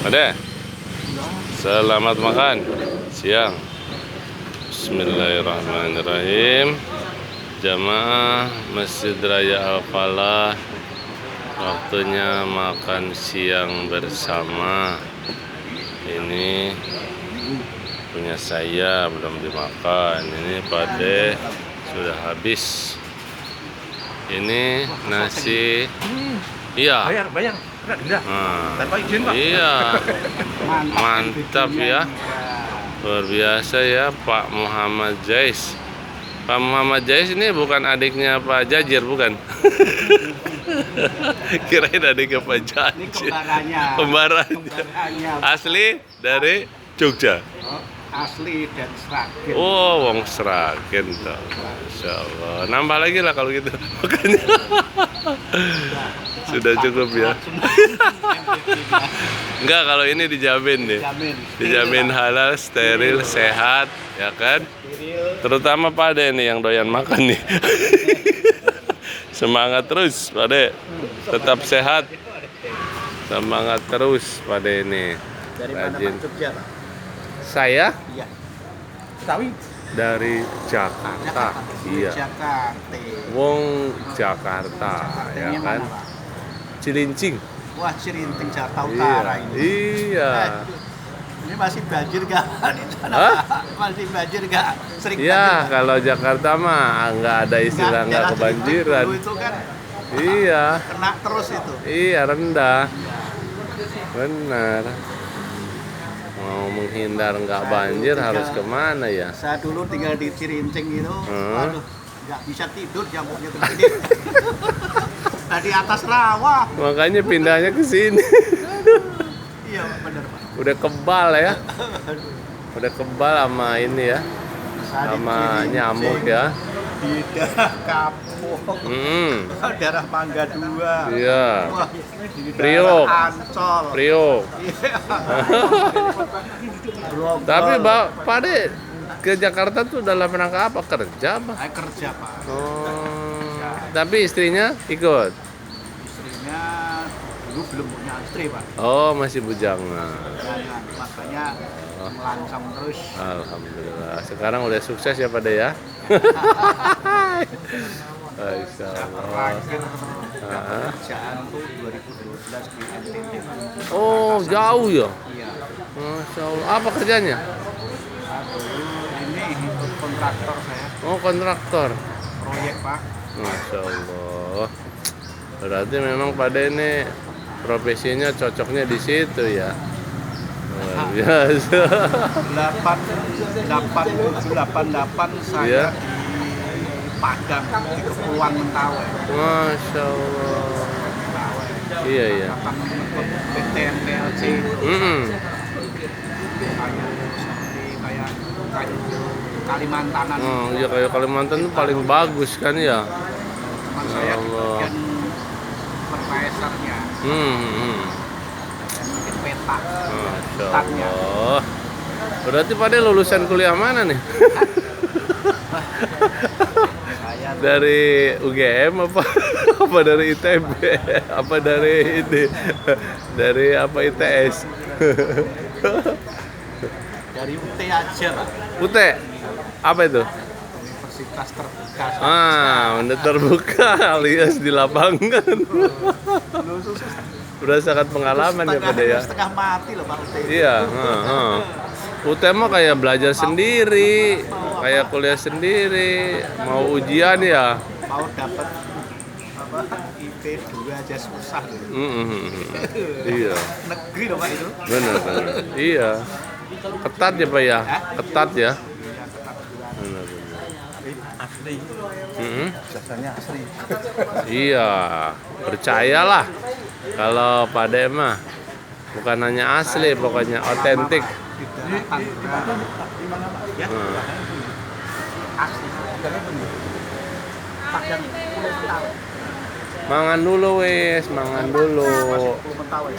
Ade, selamat makan siang. Bismillahirrahmanirrahim. Jamaah Masjid Raya Al-Falah, waktunya makan siang bersama. Ini punya saya belum dimakan. Ini pade sudah habis. Ini nasi. Iya. Bayar. Denda. Tanpa izin, Pak. Iya. Mantap ya. Luar biasa ya Pak Muhammad Jais. Pak Muhammad Jais ini bukan adiknya Pak Jajir, bukan? Kirain adiknya Pak Jajir. Ini Kembarannya. Asli dari Jogja. Asli dan Sragen. Oh, wong Sragen toh. Masya Allah. Nambah lagi lah kalau gitu. Makanya sudah cukup ya. Enggak, kalau ini dijamin deh. Dijamin halal, steril, sehat, ya kan? Terutama Pak Ade nih yang doyan makan nih. Semangat terus Pak Ade. Tetap sehat. Semangat terus Pak Ade ini. Dari mana Pak? Jogja, Pak? Saya Iya. Betawi? dari Jakarta. Iya. Jakarta. Wong Jakarta, ya kan? Cilincing. Wah, Cirinting Jakarta Utara ini. Iya. Ini masih banjir nggak di sana? Hah? Masih banjir nggak? Sering Iya, banjir nggak? kalau Jakarta mah nggak ada istilah nggak daerah kebanjiran. Cirinting dulu itu kan Iya, kena terus itu. iya rendah. Benar. Mau menghindar nggak banjir harus kemana ya? Saya dulu tinggal di Cirinting itu, aduh, nggak bisa tidur jamurnya begini. Tadi atas rawa. Makanya pindahnya ke sini. Iya benar Pak. Udah kebal ya. Udah kebal sama ini ya. Saya di Sama Cirinting, nyamuk ya. Di daerah Kapuk, daerah Mangga 2. Iya. Wah, di Priok. daerah Ancol. Priok. Iya. Grogol. Tapi Pak Ade ke Jakarta tuh dalam rangka apa? Kerja apa? Saya kerja Pak. Tapi istrinya ikut. Istrinya dulu belum punya istri Pak. Oh, masih bujangan. Jangan, makanya melancong terus. Alhamdulillah. Sekarang udah sukses ya Pak Ade ya. Insya Saya Allah. terakhir pekerjaan tuh 2012 di NTT. Oh, jauh ya. Iya. Masya Allah. Apa kerjanya? Saya dulu ini ikut kontraktor saya, Oh, kontraktor. proyek Pak. Masya Allah. Berarti memang Pak Ade ini profesinya cocoknya di situ ya. Luar biasa. 8788 saya Iya. di Padang di Kepulauan Mentawai. Masya Allah. Iya iya. Akan mengikut PTN PLC kayak Kalimantanan. Oh, ya kayak Kalimantan itu paling bagus kan ya. Cuman saya di Allah. bagian supervisornya dan bikin peta. Masya Petanya. Allah. Berarti Pak Ade lulusan kuliah mana nih? Saya Dari UGM apa? Apa dari ITB? Apa dari ini? Dari apa ITS? dari UT aja Pak. UT? Apa itu? Universitas terbuka. Udah terbuka alias di lapangan. Berdasarkan pengalaman ya Pak Ade ya. Setengah mati loh Pak UT. Iya. UT mah kayak belajar sendiri, kayak kuliah sendiri, mau ujian ya. Mau dapat apa IP 2 aja susah loh. Iya. Negeri loh Pak itu. Benar. Iya. Ketat ya Pak ya. Ketat ya. Benar. Asli. Jasanya asli. Iya. Percayalah. Kalau Pak Ade mah bukan hanya asli, pokoknya otentik. Ya. Asli. Padang Pulau Mentawai. Mangan dulu wes, mangan dulu. Pulau Mentawai.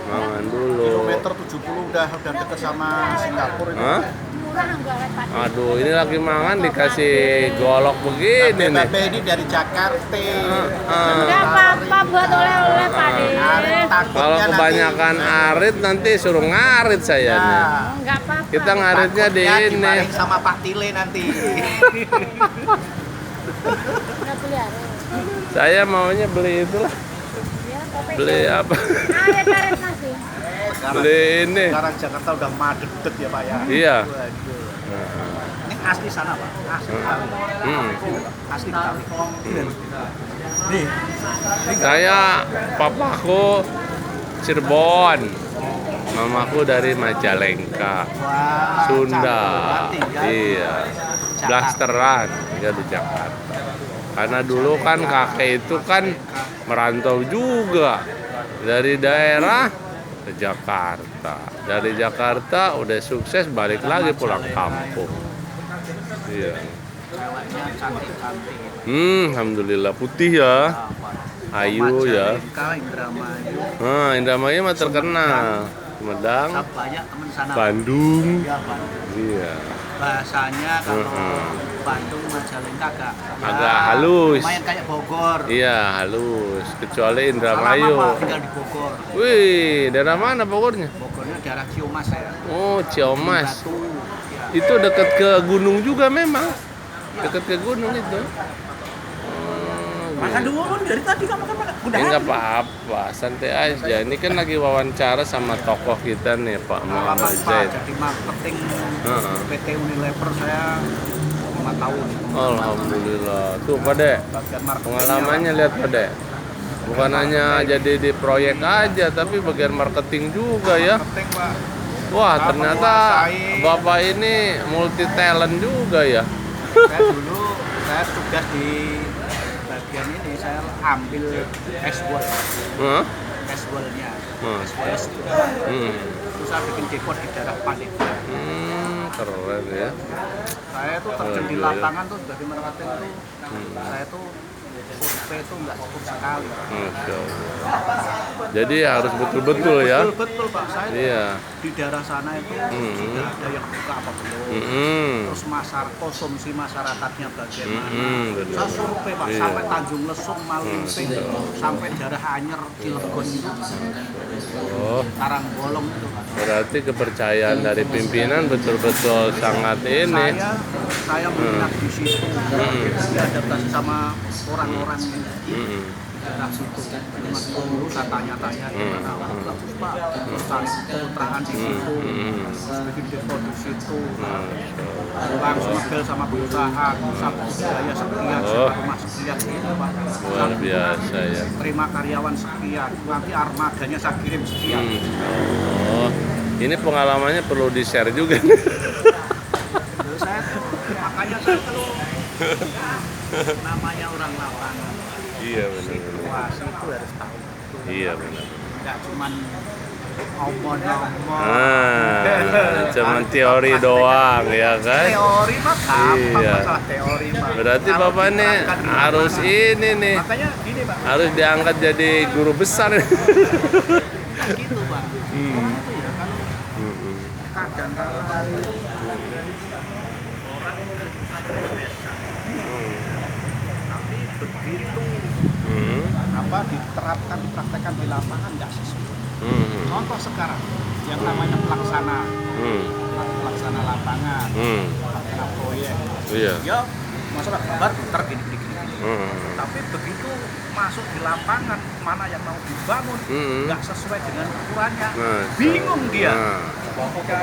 Mangan dulu. Kilometer 70 udah deket sama Singapura itu. Hah? Aduh, ini lagi mangan dikasih golok begini nih. Babe ini dari Jakarta. Enggak apa-apa buat oleh-oleh Pak Ade. Kalau Takutnya kebanyakan arit nanti suruh ngarit saya nih. Nah, Enggak apa-apa. Kita ngaritnya di takutnya ini. dimaling sama Pak Tile nanti. Enggak pelihara. Saya maunya beli itulah. Ya, kopi. Beli apa? Karet nasi. Sekarang, Beli ini. sekarang Jakarta udah madet ya Pak ya. Iya. Waduh. Ini asli sana Pak. Asli Betawi. Asli Betawi. Nih. Saya papaku Cirebon, mamaku dari Majalengka, Wah, Sunda. cantik banget, ya. Iya. Blasteran tinggal di Jakarta. Karena dulu kan kakek itu kan merantau juga dari daerah ke Jakarta. Dari Jakarta udah sukses balik lagi pulang kampung. Iya. Ceweknya cantik-cantik. Alhamdulillah putih ya. Ayu ya. Majalengka, Indramayu. Nah, Indramayu mah terkenal. Sumedang, Saya banyak teman sana. Bandung. Ya, Bandung. Iya. Bahasanya kalau Heeh. Bandung Majalengka Agak halus. lumayan kayak Bogor. Iya, halus. Kecuali Lama Indramayu. Pak tinggal di Bogor. Wih, daerah mana Bogornya? Bogornya daerah Ciumas ya. Oh, Ciamas. Batu. Itu dekat ke gunung juga memang. Dekat ke gunung itu. Makan dulu kan dari tadi kan makan. Udah. Ini nggak apa-apa, santai aja. Ini kan lagi wawancara sama tokoh kita nih, Pak Muhammad Zaid. Jadi marketing Heeh. PT Unilever saya 5 tahun. Alhamdulillah. Tuh, Pade. Bagian marketing. Pengalamannya lihat, Pade. Bukan hanya jadi di proyek aja, tapi bagian marketing juga ya. Marketing, Pak. Wah, Saya ternyata menguasai- Bapak ini multi talent juga ya. Saya tugas di bagian ini, saya ambil S-Wall. Hah? S-Wall-nya. Hmm. S-Wall Hmm. terus saya bikin depot di daerah Pandeglang. Keren ya. Saya tuh terjun di iya. lapangan tuh dari marketing tuh. Saya tuh survei tuh nggak cukup sekali. Masya Allah. Jadi harus betul-betul ya. Betul Pak, saya Iya. di daerah sana itu sudah ada yang buka apa belum. Terus konsumsi masyarakatnya bagaimana. benar. Saya survei Pak, Iya. sampai Tanjung Lesung, Malingping, sampai daerah Anyer, Cilegon itu, Oh, Karangbolong itu Pak. berarti kepercayaan dari pimpinan betul-betul sangat ini. Saya minat di situ, diadaptasi sama orang-orang di daerah situ. Mas dulu saya tanya-tanya gimana, bagus Pak, terus cari kontrakan di situ, terus bikin depot di situ, langsung ngebel sama perusahaan, satu biaya sekian, sewa rumah sekian gitu Pak. Luar biasa ya. Terima karyawan sekian, nanti armadanya saya kirim sekian. Oh, ini pengalamannya perlu di-share juga nih. Jadi makanya saya kalau namanya orang lapangan, Iya benar. situasi itu harus tahu. Iya benar. Nggak cuman omong-omong. Cuman teori doang ya kan? Teori mah gampang, Iya. masalah teori mah. Berarti Kalau Bapak nih diterapkan di harus lapangan. ini nih, Makanya gini Pak, harus diangkat jadi guru besar. kayak gitu Pak. Orang itu ya kalau kadang-kadang orang tapi begitu apa diterapkan, dipraktekkan di lapangan nggak sesuai. Contoh sekarang yang namanya pelaksana lapangan, pelaksana proyek. Iya. Ya masalah gambar bentar gini. Tapi begitu masuk di lapangan, mana yang mau dibangun nggak sesuai dengan ukurannya, bingung dia.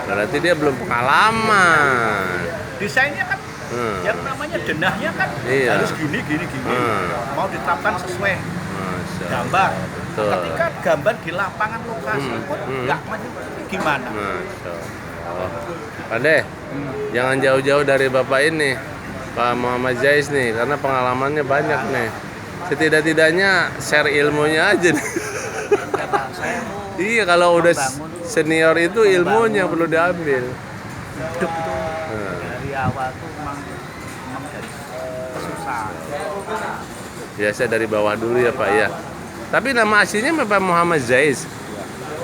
Berarti dia belum pengalaman. Desainnya kan yang namanya denahnya kan Iya. harus gini. Mau diterapkan sesuai Masya gambar. Betul. Ketika gambar di lapangan lokasi pun nggak maju, gimana? Masya Allah. Pak De, jangan jauh-jauh dari Bapak ini, Pak Muhammad Zaid nih, karena pengalamannya banyak nih. Setidak-tidaknya share ilmunya aja nih. Kata saya tuh Iya, kalau udah membangun- senior itu ilmunya perlu diambil. hidup tuh dari awal tuh memang dari kesusahan. Biasa dari bawah dulu ya Pak ya. Tapi nama aslinya Bapak Muhammad Zaid.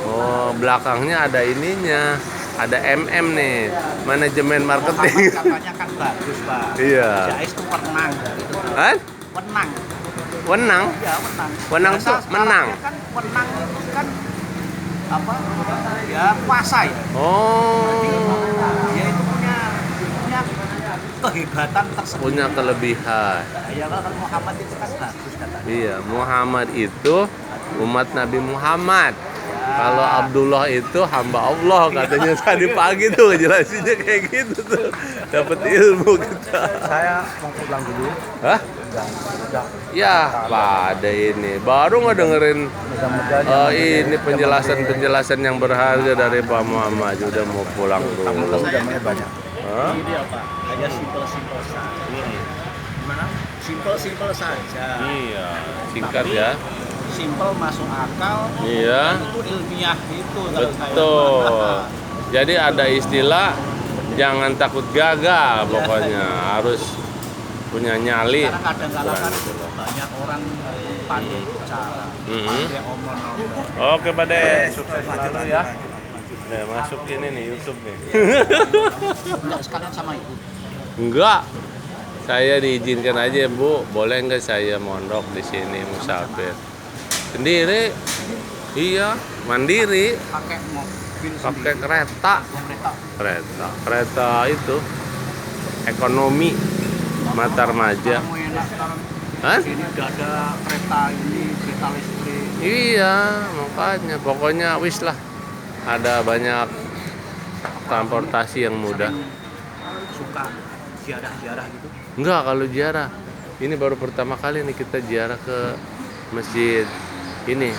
Oh, belakangnya ada ininya. Ada MM nih, manajemen marketing. Katanya kan bagus Pak. Iya. Jais tuh penang gitu. Kan? Penang. Wenang. Ya, wenang. Wenang Bahasa tuh menang. Arabnya kan wenang itu kan apa? Ya kuasa ya. Oh, Dia itu punya kehebatan tersendiri. punya kelebihan. Ya kalau Muhammad itu kan bagus katanya. Iya, Muhammad itu umat Nabi Muhammad. Kalau Abdullah itu hamba Allah katanya tadi pagi tuh jelasinnya kayak gitu tuh. Dapat ilmu kita. Saya mau pulang dulu. Hah? Ya, pada ini baru ngedengerin ini penjelasan yang berharga dari Pak Muhammad. Udah mau pulang dulu. banyak. Hah? Ini apa? Hanya simpel-simpel saja. Gimana? Simpel-simpel saja. Iya, singkat ya. Simpel masuk akal. Iya. Itu ilmiah itu kalau Betul. Jadi ada istilah jangan takut gagal pokoknya harus punya nyali. Karena kadang-kadang kan banyak orang pandai bicara, pandai omong-omong. Oke, Pak De, sukses selalu ya. Udah masuk ini nih YouTube nih. Enggak sekalian sama ibu. Enggak. Saya diizinkan aja, Bu. Boleh nggak saya mondok di sini musafir? Sendiri. Iya, mandiri. Pakai mobil Pakai sendiri. kereta. Kereta itu ekonomi Matar Maja. Kamu enak sekarang. Hah? Sini udah ada kereta ini, kereta listrik. Iya, makanya pokoknya wis lah. Ada banyak transportasi yang mudah. Suka ziarah-ziarah gitu. Enggak, kalau ziarah. Ini baru pertama kali nih kita ziarah ke masjid ini.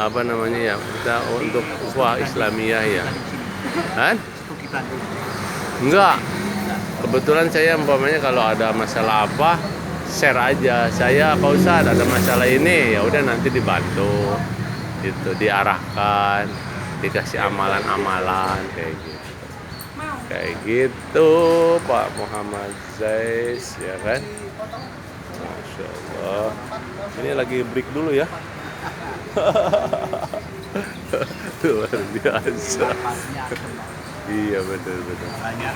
Apa namanya ya? Kita untuk ukhuwah Islamiyah ya. Kan? Itu di Bandung. Enggak. Kebetulan saya umpamanya kalau ada masalah apa, share aja. Saya Pak Ustadz ada masalah ini, ya udah nanti dibantu. Gitu, diarahkan, dikasih amalan-amalan kayak gitu. Kayak gitu Pak Muhammad Zais ya kan. Masya Allah. Ini lagi break dulu ya. Luar biasa. Iya betul. Banyak.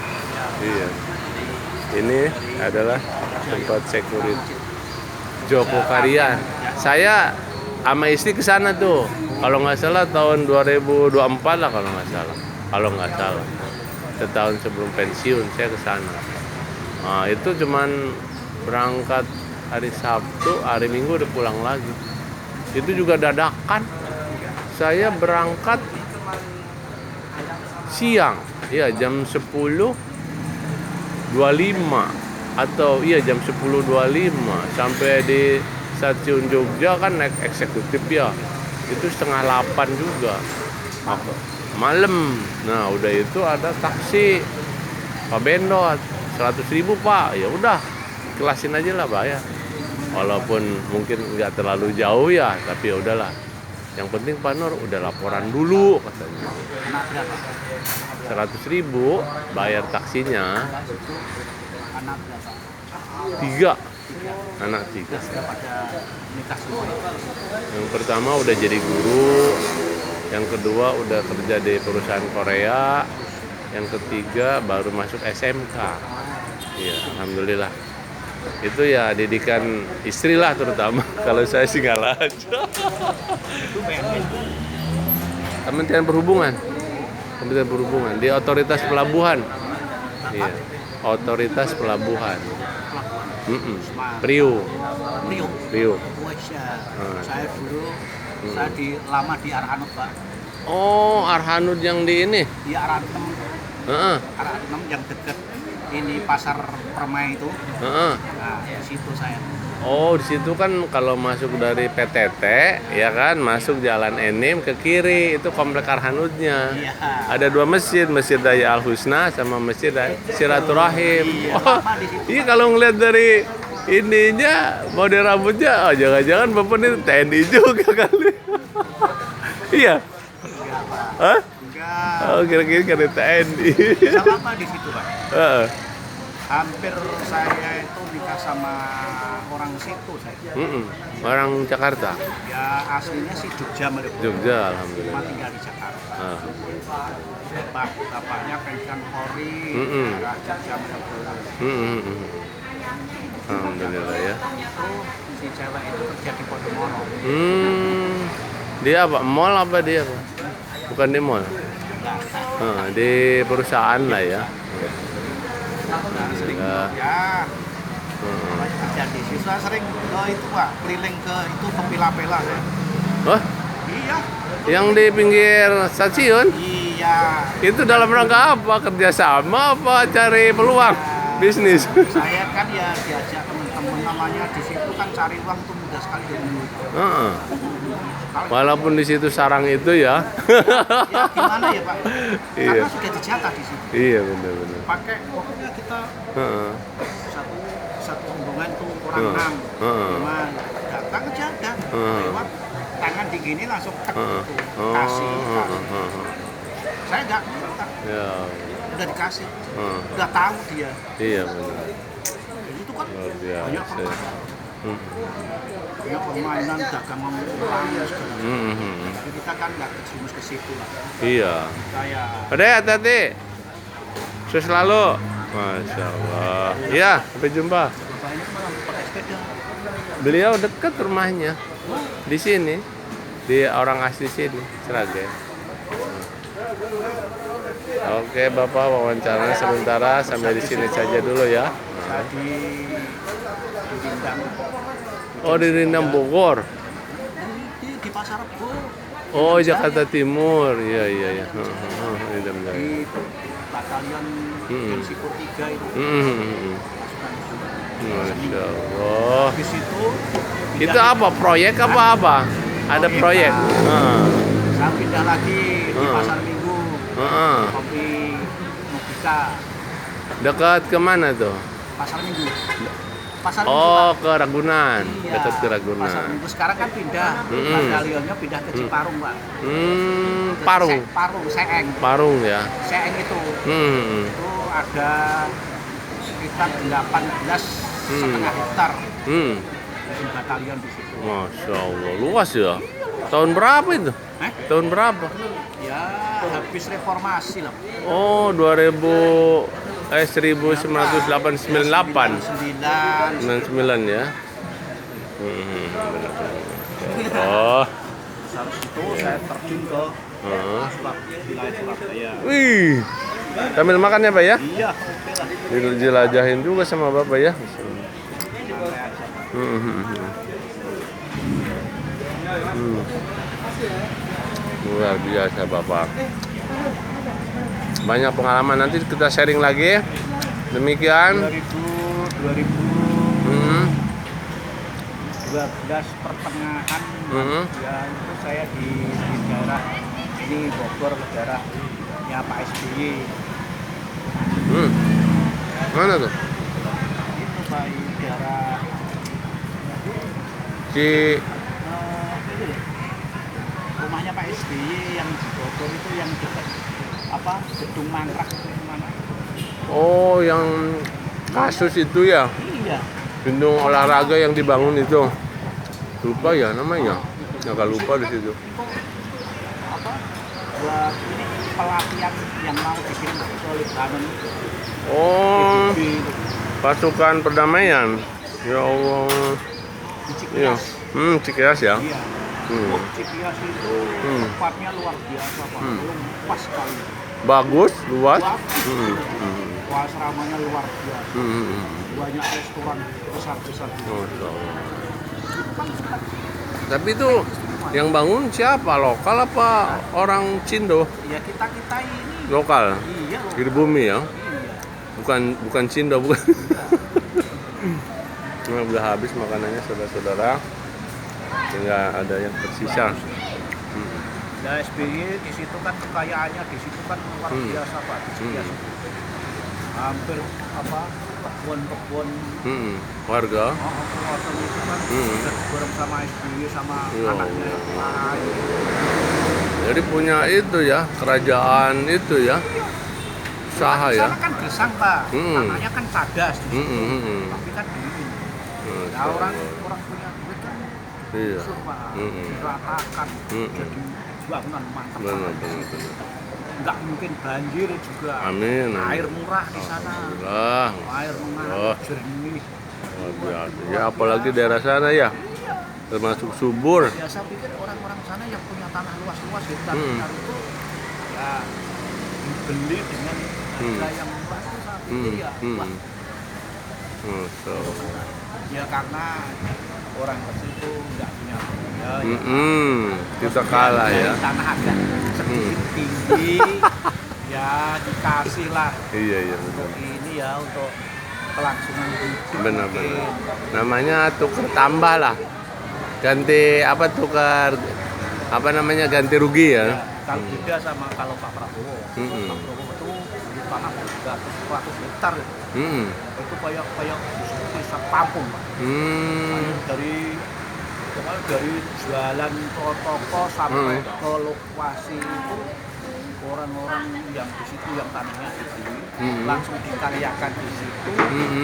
Iya. Ini adalah tempat security Joko Karian. Saya sama istri ke sana tuh. Kalau nggak salah tahun 2024 lah kalau nggak salah. Kalau nggak salah. Setahun sebelum pensiun saya ke sana. Nah, itu cuman berangkat hari Sabtu, hari Minggu udah pulang lagi. Itu juga dadakan. Saya berangkat siang, ya jam 10.25 atau iya jam 10.25 sampai di stasiun Jogja kan naik eksekutif ya. Itu 7:30 juga. Malam. Nah, udah itu ada taksi Pak Bendot 100.000 Pak. Ya udah, kelasin aja lah bayar. Walaupun mungkin nggak terlalu jauh ya, tapi ya udahlah. Yang penting Pak Nur udah laporan dulu katanya. Anak berapa? 100.000 bayar taksinya. Anak berapa? 3 anak 3. Sudah pada nikah semua. Yang pertama udah jadi guru, yang kedua udah kerja di perusahaan Korea, yang ketiga baru masuk SMK. Iya, alhamdulillah. Itu ya didikan istri lah terutama. Kalau saya sih ngalah aja. Itu PNS. Kementerian Perhubungan di Otoritas Pelabuhan. Iya, Otoritas Pelabuhan. Priu. Saya dulu lama di Arhanud Pak. Oh, Arhanud yang di ini. Di Arhanud. Heeh. Arhanud yang dekat ini pasar Permai itu. Heeh. Nah, di situ saya. Oh, di situ kan kalau masuk dari PTT, ya kan, masuk Jalan Enim ke kiri itu komplek Arhanudnya. Iya. Ada 2 masjid, Masjid Daya Al Husna sama Masjid Silaturahim. Iya, Oh, lama di situ. iya kalau ngeliat dari ininya, model rambutnya, oh jangan-jangan Bapak ini TNI juga kali. Iya. Enggak, Pak. Hah? Enggak. Oh, kira-kira karena TNI. Saya lama di situ, Pak. Heeh. Hampir saya itu nikah sama orang situ saya. Orang Jakarta. Ya aslinya sih Jogja Malioboro. Jogja, Cuma alhamdulillah. tinggal di Jakarta. Ah. Bapaknya pensiun Polri, daerah Jogja Malioboro. Alhamdulillah ya. Itu si cewek itu kerja di Podomoro. Dia apa? Mall apa dia apa? Bukan di mall. Di perusahaan lah ya. Nah, sering Ya. ya kerja di situ. Saya sering ke itu Pak, keliling ke itu ke Pila-Pila saya. Oh, Iya. yang di pinggir stasiun? Iya. Itu dalam rangka apa? Kerjasama apa cari peluang bisnis? Saya kan ya diajak teman-teman namanya di situ kan cari uang tuh mudah sekali dulu. Heeh. Kalau Walaupun di situ sarang itu ya. ya gimana ya Pak? Iya. Karena sudah dijatah di situ. Iya benar-benar. Pakai pokoknya kita Heeh. satu rombongan tuh orang Heeh. 6. Heeh. Cuman datang aja dah. Heeh. Lewat tangan di gini langsung tek Heeh. gitu. Kasih. Heeh. Saya enggak minta. Ya. Udah dikasih. Heeh. Udah tahu dia. Iya benar. Itu kan Luar banyak biasa. permainan. Hmm. Banyak permainan dagangan orang segala. Hmm. Tapi kita kan nggak terjerumus ke situ lah. Iya. Kayak Udah ya hati-hati. Sukses selalu. Masya Allah. Iya, sampai jumpa. bapak ini malah pakai sepeda. Beliau dekat rumahnya. Di sini. Di orang asli sini, Sragen. Oke, Bapak wawancaranya sementara sampai di sini saja dulu ya. Saya di Rindang. Oh, di Rindang Bogor. Di Pasar Rebo. Oh, Jakarta Timur. Iya. Rindang. Di batalion Hmm. Sipur 3 itu. Pasukan itu. Masya Allah. Habis itu Itu apa? Proyek apa? Ada proyek. saya pindah lagi di Hmm. Pasar Minggu. Kopi Mubika. Dekat kemana tuh? Pasar Minggu. Pasar Minggu. Oh, Pak. ke Ragunan. Iya, Dekat ke Pasar Ragunan. Minggu sekarang kan pindah. Batalionnya pindah ke Ciparung, Pak. Ke Parung. Parung, Seeng. Parung ya. Seeng itu. Itu ada sekitar 18,5 hektar. Bikin batalion di situ. Masya Allah, luas ya. Tahun berapa itu? Tahun berapa? Ya, habis reformasi lah. Oh, 1998. 99 ya. Oh. Habis itu saya terjun ke Heeh. wilayah Surabaya. Wih. Sambil makan ya, Pak ya? Iya, oke lah. Dijelajahin juga sama Bapak ya. Santai aja. Luar biasa Bapak. Banyak pengalaman, nanti kita sharing lagi. Demikian. 2012 pertengahan ya itu saya di daerah ini Bogor, daerahnya Pak SBY. Mana tuh? Itu Pak, di daerah Di rumahnya Pak SBY yang di Bogor itu yang dekat apa gedung mangkrak itu mana? Oh, yang kasus itu ya, Iya. gedung olahraga yang dibangun itu. Lupa ya namanya. Agak lupa di situ. Apa? Buat ini pelatihan yang mau bikin oleh Ganon itu. Oh, Di pasukan perdamaian. Ya Allah. Iya. Cikias. Cikias ya. Iya. Hmm. Cikias itu tempatnya luar biasa Pak. Pas sekali. Bagus, luas. Wah, asramanya luar biasa. Banyak restoran besar-besar. Masya Allah. Tapi itu yang bangun siapa? Lokal apa orang Cindo? Ya kita ini. Lokal. Iya. Di bumi ya. Iya. Bukan Cindo, bukan. Nah, udah habis makanannya saudara-saudara. Tinggal ada yang tersisa. Nah, SBY di situ kan kekayaannya di situ kan luar biasa Pak. Di Cikias. Hampir apa kebun-kebun Warga. keluarga itu kan bareng sama SBY sama Iya. anaknya itu lain. Jadi punya itu ya, kerajaan itu ya. Usaha ya. Sana kan gesang Pak, tanahnya kan cadas di situ. Tapi kan dingin. Nah, orang punya duit kan Iya. susah Pak, diratakan jadi bangunan mantap Benar, banget di benar, situ. benar. Nggak mungkin banjir juga. Amin. Air murah di sana. Alhamdulillah. Air Oh. mengalir jernih. Luar biasa. Ya apalagi daerah sana ya, termasuk subur. Ya saya pikir orang-orang sana yang punya tanah luas-luas Hmm. hektar itu ya dibeli dengan harga yang murah itu saya pikir ya wah, So. ya karena orang ke situ nggak punya modal ya. Kita kalah Terus ya. tanah agak sedikit tinggi ya dikasih lah Iya betul. untuk ini ya untuk kelangsungan hidup. Benar-benar. Namanya tukar tambah lah. Ganti apa tukar apa namanya ganti rugi ya. Ya, kalau beda sama kalau Pak Prabowo. Mm-mm. Pak Prabowo itu beli tanah 100 hektar itu kayak bisa tampung Pak. Dari pokoknya dari jualan toko sampai ke lokasi itu orang-orang yang di situ yang tanahnya dibeli langsung dikaryakan di situ,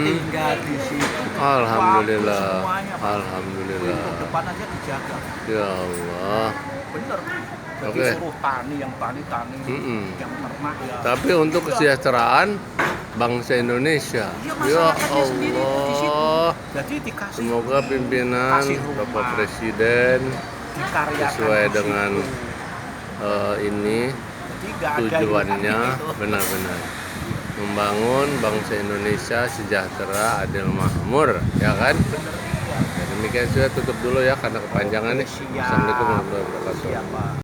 tinggal di situ. Alhamdulillah. Waktu semuanya Pak. Alhamdulillah. Untuk depan aja dijaga. Ya Allah. Bener. Jadi Oke. suruh tani yang yang ternak ya. Tapi untuk kesejahteraan bangsa Indonesia. Iya, Ya masyarakatnya sendiri itu di situ. Allah. Jadi dikasih Semoga pimpinan kasih rumah, Bapak Presiden dikaryakan sesuai di dengan situ. ini Jadi nggak ada tujuannya iuran gitu. benar-benar membangun bangsa Indonesia sejahtera, adil, makmur, ya kan? Bener iya. Demikian sudah tutup dulu ya karena kepanjangan nih. Siap. Assalamualaikum warahmatullahi wabarakatuh. Siap, Pak.